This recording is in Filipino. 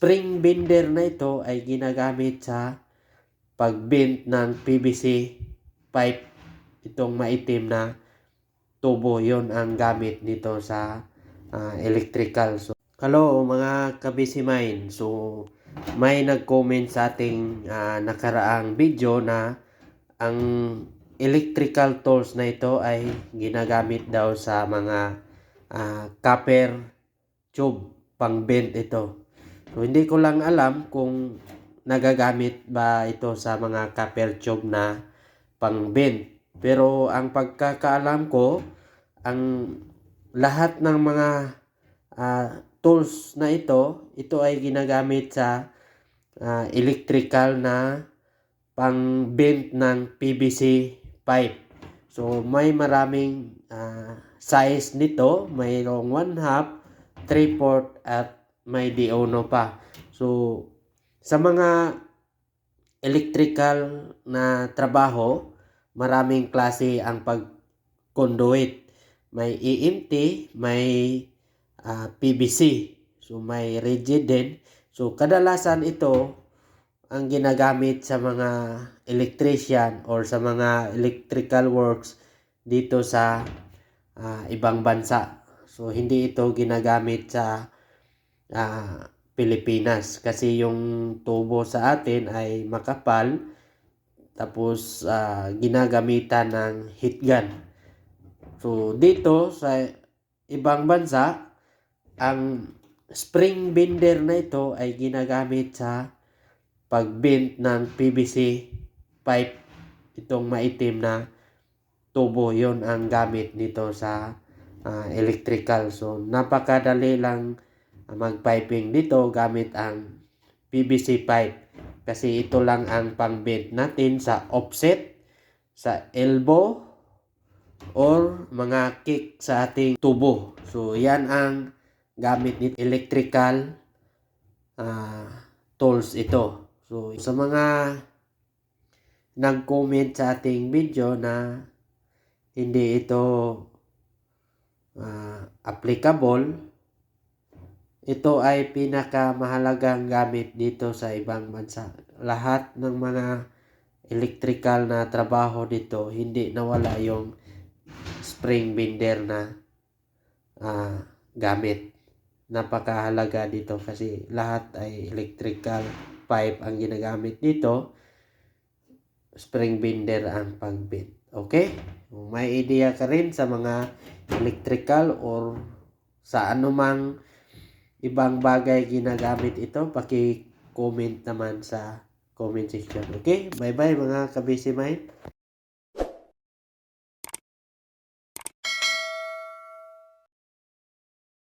spring bender na ito ay ginagamit sa pag-bend ng PVC pipe. Itong maitim na tubo, yon ang gamit nito sa electrical. So, hello mga kabisimain. So, may nag-comment sa ating nakaraang video na ang electrical tools na ito ay ginagamit daw sa mga copper tube, pang bend ito. So, hindi ko lang alam kung nagagamit ba ito sa mga copper tube na pang bend. Pero ang pagkakaalam ko, ang lahat ng mga tools na ito ay ginagamit sa electrical na pang bend ng PVC pipe. So may maraming size nito, mayroong 1/2, 3/4 at may di-uno pa. So sa mga electrical na trabaho, maraming klase ang pag-conduit. May EMT, may PVC. So may rigid din. So kadalasan ito ang ginagamit sa mga electrician or sa mga electrical works dito sa ibang bansa. So hindi ito ginagamit sa Pilipinas kasi yung tubo sa atin ay makapal, tapos ginagamitan ng heat gun. So dito sa ibang bansa, ang spring bender na ito ay ginagamit sa pag-bend ng PVC pipe. Itong maitim na tubo, yon ang gamit nito sa electrical. So napakadali lang mag-piping dito gamit ang PVC pipe kasi ito lang ang pang-bend natin sa offset, sa elbow, or mga kick sa ating tubo. So yan ang gamit nito, electrical tools ito. So sa mga nag-comment sa ating video na hindi ito applicable, ito ay pinakamahalagang gamit dito sa ibang bansa. Lahat ng mga electrical na trabaho dito, hindi nawala yung spring bender na gamit. Napakahalaga dito kasi lahat ay electrical pipe ang ginagamit dito. Spring bender ang pag-bend. Okay? May idea ka rin sa mga electrical or sa anumang ibang bagay ginagamit ito, paki-comment naman sa comment section. Okay? Bye-bye mga kabisimain.